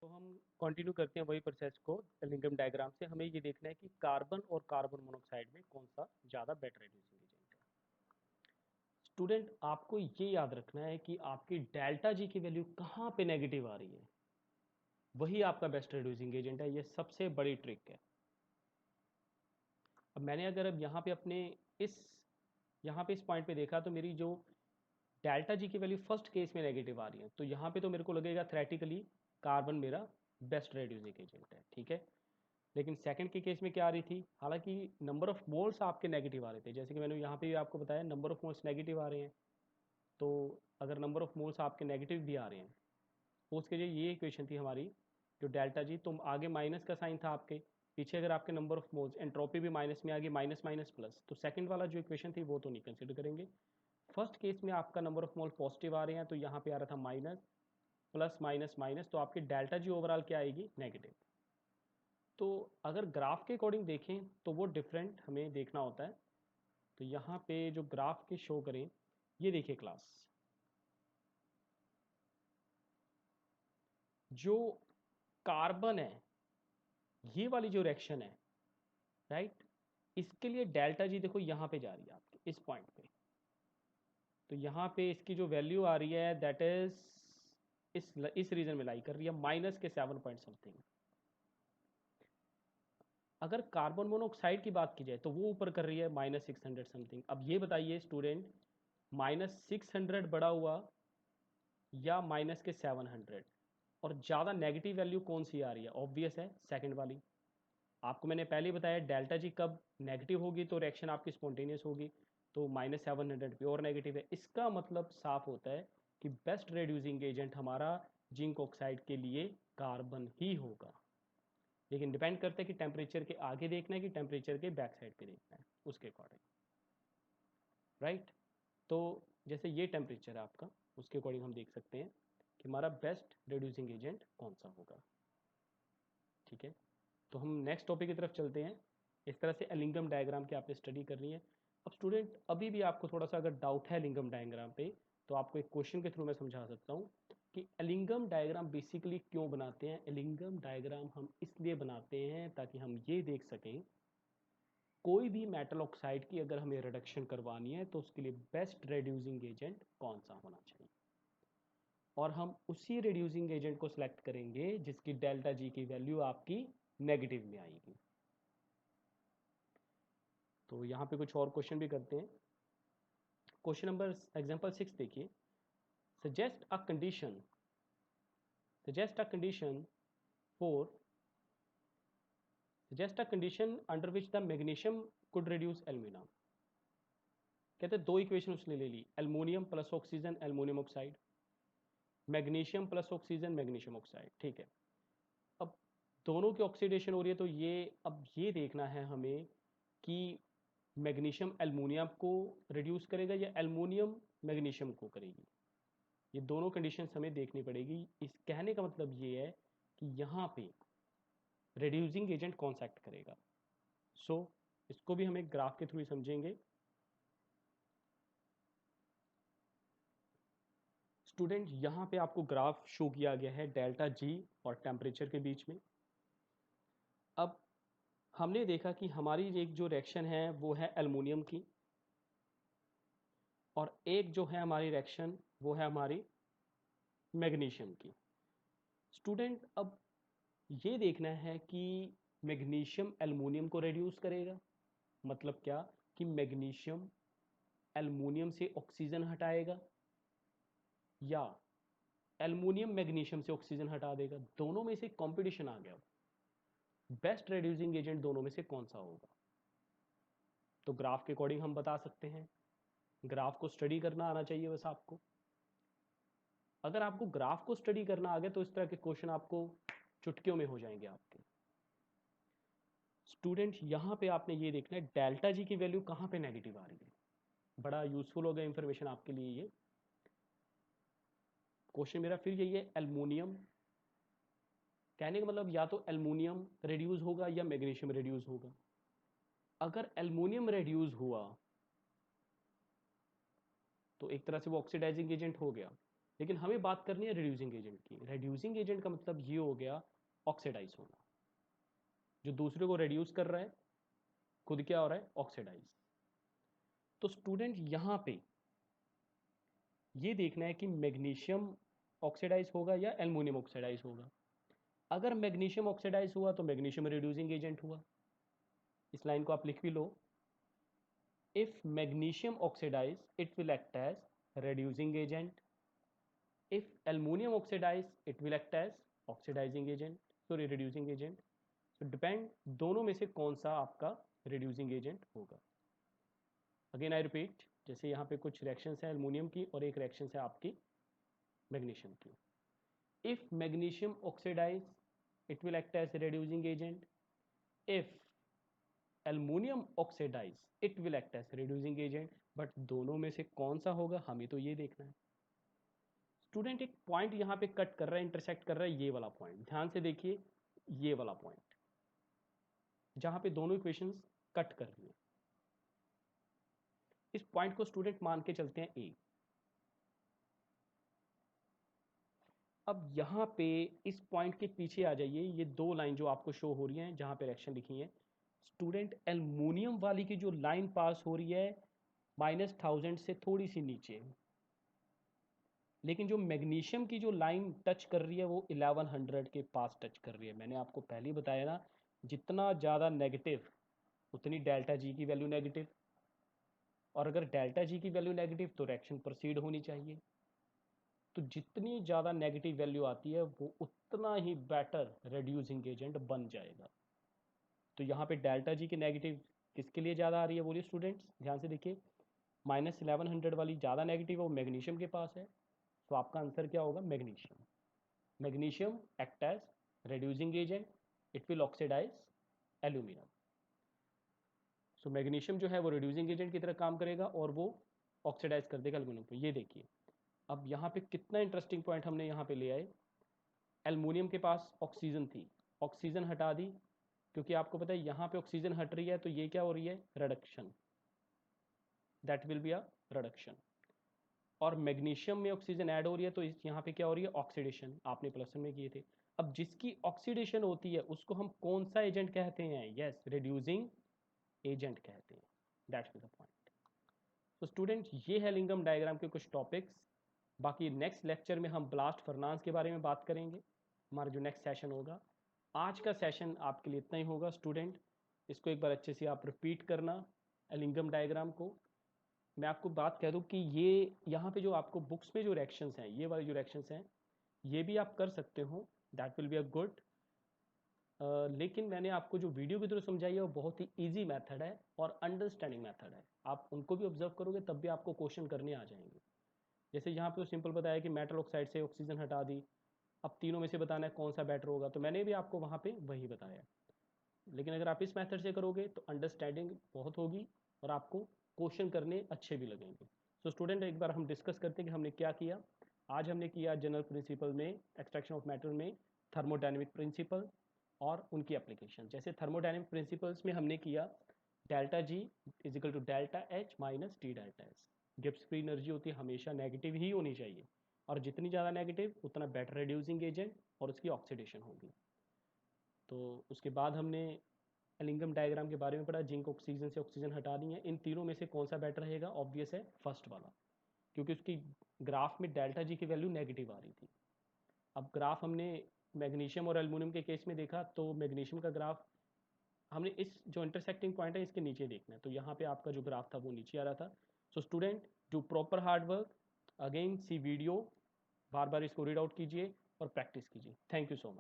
हम कंटिन्यू करते हैं वही प्रोसेस को लिंगम डायग्राम से। हमें ये देखना है कि कार्बन और कार्बन मोनोऑक्साइड में कौन सा ज़्यादा बेटर रेड्यूसिंग एजेंट है। स्टूडेंट, आपको ये याद रखना है कि आपकी डेल्टा जी की वैल्यू कहाँ पे नेगेटिव आ रही है, वही आपका बेस्ट रेड्यूसिंग एजेंट है। ये सबसे बड़ी ट्रिक है। अब मैंने अगर अब इस यहाँ पे इस पॉइंट पे देखा तो मेरी जो डेल्टा जी की वैल्यू फर्स्ट केस में नेगेटिव आ रही है, तो यहाँ पे तो मेरे को लगेगा थ्रेटिकली कार्बन मेरा बेस्ट रेड्यूसिंग एजेंट है, ठीक है। लेकिन सेकंड के केस में क्या आ रही थी, हालांकि नंबर ऑफ मोल्स आपके नेगेटिव आ रहे थे, जैसे कि मैंने यहाँ पे भी आपको बताया नंबर ऑफ मोल्स नेगेटिव आ रहे हैं। तो अगर नंबर ऑफ मोल्स आपके नेगेटिव भी आ रहे हैं तो उसके लिए ये इक्वेशन थी हमारी, जो डेल्टा जी, तुम आगे माइनस का साइन था आपके पीछे, अगर आपके नंबर ऑफ मोल्स एंट्रोपी भी माइनस में आ गई, माइनस माइनस प्लस, तो सेकंड वाला जो इक्वेशन थी वो तो नहीं कंसिडर करेंगे। फर्स्ट केस में आपका नंबर ऑफ मोल पॉजिटिव आ रहे हैं, तो यहाँ पे आ रहा था माइनस प्लस माइनस माइनस, तो आपकी डेल्टा जी ओवरऑल क्या आएगी, नेगेटिव। तो अगर ग्राफ के अकॉर्डिंग देखें तो वो डिफरेंट हमें देखना होता है। तो यहाँ पे जो ग्राफ के शो करें, ये देखिए क्लास, जो कार्बन है, ये वाली जो रिएक्शन है, राइट, इसके लिए डेल्टा जी देखो यहाँ पे जा रही है आपके इस पॉइंट पे। तो यहाँ पे इसकी जो वैल्यू आ रही है दैट इज इस रीजन में लाई कर रही है, माइनस के 7 पॉइंट समथिंग। अगर कार्बन मोनोऑक्साइड की बात की जाए तो वो ऊपर कर रही है -600 समथिंग। अब ये बताइए स्टूडेंट, -600 बड़ा हुआ या माइनस के 700, और ज़्यादा नेगेटिव वैल्यू कौन सी आ रही है? ऑब्वियस है सेकंड वाली। आपको मैंने पहले ही बताया डेल्टा जी कब नेगेटिव होगी तो रिएक्शन आपकी स्पॉन्टेनियस होगी, तो -700 प्योर नेगेटिव है। इसका मतलब साफ होता है कि बेस्ट रिड्यूसिंग एजेंट हमारा जिंक ऑक्साइड के लिए कार्बन ही होगा। लेकिन डिपेंड करता है कि टेम्परेचर के आगे देखना है कि टेम्परेचर के बैक साइड पे देखना है, उसके अकॉर्डिंग, राइट। तो जैसे ये टेम्परेचर है आपका, उसके अकॉर्डिंग हम देख सकते हैं कि हमारा बेस्ट रिड्यूसिंग एजेंट कौन सा होगा, ठीक है। तो हम नेक्स्ट टॉपिक की तरफ चलते हैं। इस तरह से एलिंगम डायग्राम की आपने स्टडी करनी है। अब स्टूडेंट, अभी भी आपको थोड़ा सा अगर डाउट है एलिंगम डायग्राम पे, तो आपको एक क्वेश्चन के थ्रू मैं समझा सकता हूँ कि एलिंगम डायग्राम बेसिकली क्यों बनाते हैं। एलिंगम डायग्राम हम इसलिए बनाते हैं ताकि हम ये देख सकें कोई भी मेटल ऑक्साइड की अगर हमें रिडक्शन करवानी है तो उसके लिए बेस्ट रिड्यूसिंग एजेंट कौन सा होना चाहिए, और हम उसी रिड्यूसिंग एजेंट को सिलेक्ट करेंगे जिसकी डेल्टा जी की वैल्यू आपकी नेगेटिव में आएगी। तो यहाँ पे कुछ और क्वेश्चन भी करते हैं। क्वेश्चन नंबर एग्जांपल 6 देखिए। Suggest a condition suggest a condition for suggest a condition under which the magnesium could reduce alumina. कहते हैं दो इक्वेशन उसने ले ली, aluminium plus oxygen aluminium oxide, magnesium plus oxygen magnesium oxide, ठीक है। अब दोनों की ऑक्सीडेशन हो रही है, तो अब ये देखना है हमें कि मैग्नीशियम एल्युमिनियम को रिड्यूस करेगा या एल्युमिनियम मैग्नीशियम को करेगी। ये दोनों कंडीशंस हमें देखनी पड़ेगी। इस कहने का मतलब ये है कि यहाँ पे रिड्यूसिंग एजेंट कौन सा एक्ट करेगा। सो इसको भी हम एक ग्राफ के थ्रू ही समझेंगे। स्टूडेंट, यहाँ पे आपको ग्राफ शो किया गया है डेल्टा जी और टेम्परेचर के बीच में। अब हमने देखा कि हमारी एक जो रिएक्शन है वो है एल्युमिनियम की, और एक जो है हमारी रिएक्शन वो है हमारी मैग्नीशियम की। स्टूडेंट, अब ये देखना है कि मैग्नीशियम एल्युमिनियम को रिड्यूस करेगा, मतलब क्या कि मैग्नीशियम एल्युमिनियम से ऑक्सीजन हटाएगा या एल्युमिनियम मैग्नीशियम से ऑक्सीजन हटा देगा। दोनों में से कंपटीशन आ गया, बेस्ट रिड्यूसिंग एजेंट दोनों में से कौन सा होगा। तो ग्राफ के अकॉर्डिंग हम बता सकते हैं। ग्राफ को स्टडी करना आना चाहिए बस आपको। अगर आपको ग्राफ को स्टडी करना आ गया तो इस तरह के क्वेश्चन आपको चुटकियों में हो जाएंगे आपके। स्टूडेंट, यहां पे आपने ये देखना है डेल्टा जी की वैल्यू कहां पे नेगेटिव आ रही है। बड़ा यूजफुल होगा इंफॉर्मेशन आपके लिए ये। क्वेश्चन मेरा फिर यही है, एल्युमिनियम, कहने का मतलब या तो एल्युमिनियम रिड्यूस होगा या मैग्नीशियम रिड्यूस होगा। अगर एल्युमिनियम रिड्यूस हुआ तो एक तरह से वो ऑक्सीडाइजिंग एजेंट हो गया, लेकिन हमें बात करनी है रिड्यूसिंग एजेंट की। रिड्यूसिंग एजेंट का मतलब ये हो गया ऑक्सीडाइज होना, जो दूसरे को रिड्यूस कर रहा है, खुद क्या हो रहा है, ऑक्सीडाइज। तो स्टूडेंट यहाँ पे ये देखना है कि मैग्नीशियम ऑक्सीडाइज होगा या एल्युमिनियम ऑक्सीडाइज होगा। अगर मैग्नीशियम ऑक्सीडाइज हुआ तो मैग्नीशियम रिड्यूसिंग एजेंट हुआ। इस लाइन को आप लिख भी लो, if magnesium oxidize it will act as reducing agent, if aluminum oxidize it will act as oxidizing agent, sorry reducing agent। so depend दोनों में से कौन सा आपका reducing agent होगा। अगेन आई रिपीट, जैसे यहाँ पे कुछ रिएक्शंस है एल्युमिनियम की और एक रिएक्शन है आपकी मैग्नीशियम की। If magnesium oxidize it will act as reducing agent, if aluminium oxidize it will act as reducing agent। But दोनों में से कौन सा होगा हमें तो ये देखना है। स्टूडेंट एक पॉइंट यहाँ पे कट कर रहा है, इंटरसेक्ट कर रहा है, ये वाला पॉइंट ध्यान से देखिए, ये वाला पॉइंट जहां पे दोनों इक्वेशंस कट कर रही है, इस पॉइंट को स्टूडेंट मान के चलते हैं ए। अब यहाँ पे इस पॉइंट के पीछे आ जाइए, ये दो लाइन जो आपको शो हो रही हैं जहां पे रिएक्शन लिखी है, स्टूडेंट एल्युमिनियम वाली की जो लाइन पास हो रही है -1000 से थोड़ी सी नीचे, लेकिन जो मैग्नीशियम की जो लाइन टच कर रही है वो 1100 के पास टच कर रही है। मैंने आपको पहले ही बताया ना, जितना ज़्यादा नेगेटिव उतनी डेल्टा जी की वैल्यू नेगेटिव, और अगर डेल्टा जी की वैल्यू नेगेटिव तो रिएक्शन प्रोसीड होनी चाहिए। तो जितनी ज़्यादा नेगेटिव वैल्यू आती है वो उतना ही बेटर रिड्यूसिंग एजेंट बन जाएगा। तो यहाँ पे डेल्टा जी की नेगेटिव किसके लिए ज़्यादा आ रही है बोलिए स्टूडेंट्स, ध्यान से देखिए, -1100 वाली ज़्यादा नेगेटिव है, वो मैग्नीशियम के पास है। तो आपका आंसर क्या होगा, magnesium. Magnesium act as reducing agent, it will oxidize aluminum। So magnesium जो है वो रिड्यूसिंग एजेंट की तरह काम करेगा और वो ऑक्सीडाइज कर देगा एल्यूमिनियम को। ये देखिए, अब यहाँ पे कितना इंटरेस्टिंग पॉइंट हमने यहाँ पे ले आए। एल्युमिनियम के पास ऑक्सीजन थी, ऑक्सीजन हटा दी, क्योंकि आपको पता है यहाँ पे ऑक्सीजन हट रही है तो ये क्या हो रही है, reduction, that will be a reduction. और मैग्नीशियम में ऑक्सीजन ऐड हो रही है तो इस यहाँ पे क्या हो रही है, ऑक्सीडेशन, आपने प्लस में किए थे। अब जिसकी ऑक्सीडेशन होती है उसको हम कौन सा एजेंट कहते हैं, यस रिड्यूसिंग एजेंट कहते हैं, दैट्स द पॉइंट। तो स्टूडेंट ये है लिंगम डायग्राम के कुछ टॉपिक्स। बाकी नेक्स्ट लेक्चर में हम ब्लास्ट फर्नांस के बारे में बात करेंगे, हमारा जो नेक्स्ट सेशन होगा। आज का सेशन आपके लिए इतना ही होगा स्टूडेंट, इसको एक बार अच्छे से आप रिपीट करना लिंगम डायग्राम को। मैं आपको बात कह दूं कि ये यहाँ पे जो आपको बुक्स में जो रिएक्शंस हैं, ये वाले जो रिएक्शंस हैं ये भी आप कर सकते हो, that will be a good. लेकिन मैंने आपको जो वीडियो के थ्रू समझाई है वो बहुत ही इजी मेथड है और अंडरस्टैंडिंग मेथड है। आप उनको भी ऑब्जर्व करोगे तब भी आपको क्वेश्चन करने आ जाएंगे। जैसे यहाँ पे तो सिंपल बताया कि मेटल ऑक्साइड से ऑक्सीजन हटा दी, अब तीनों में से बताना है कौन सा बेटर होगा, तो मैंने भी आपको वहाँ पे वही बताया। लेकिन अगर आप इस मेथड से करोगे तो अंडरस्टैंडिंग बहुत होगी और आपको क्वेश्चन करने अच्छे भी लगेंगे। सो स्टूडेंट एक बार हम डिस्कस करते हैं कि हमने क्या किया। आज हमने किया जनरल प्रिंसिपल में, एक्सट्रैक्शन ऑफ मेटल में थर्मोडायनेमिक प्रिंसिपल और उनकी एप्लीकेशन। जैसे थर्मोडायनेमिक प्रिंसिपल्स में हमने किया delta G is equal to delta H minus T delta S. Gibbs free energy होती है हमेशा नेगेटिव ही होनी चाहिए, और जितनी ज़्यादा नेगेटिव उतना बेटर रिड्यूसिंग एजेंट और उसकी ऑक्सीडेशन होगी। तो उसके बाद हमने एलिंगम डायग्राम के बारे में पढ़ा, जिंक ऑक्सीजन से ऑक्सीजन हटा दी है, इन तीनों में से कौन सा बेटर रहेगा, ऑब्वियस है फर्स्ट वाला, क्योंकि उसकी ग्राफ में डेल्टा जी की वैल्यू नेगेटिव आ रही थी। अब ग्राफ हमने मैग्नीशियम और एल्युमिनियम के केस में देखा तो मैग्नीशियम का ग्राफ हमने इस जो इंटरसेक्टिंग पॉइंट है इसके नीचे देखना है, तो यहाँ पे आपका जो ग्राफ था वो नीचे आ रहा था। So student do proper hard work, again see video, बार बार इसको रीड आउट कीजिए और प्रैक्टिस कीजिए। Thank you so much.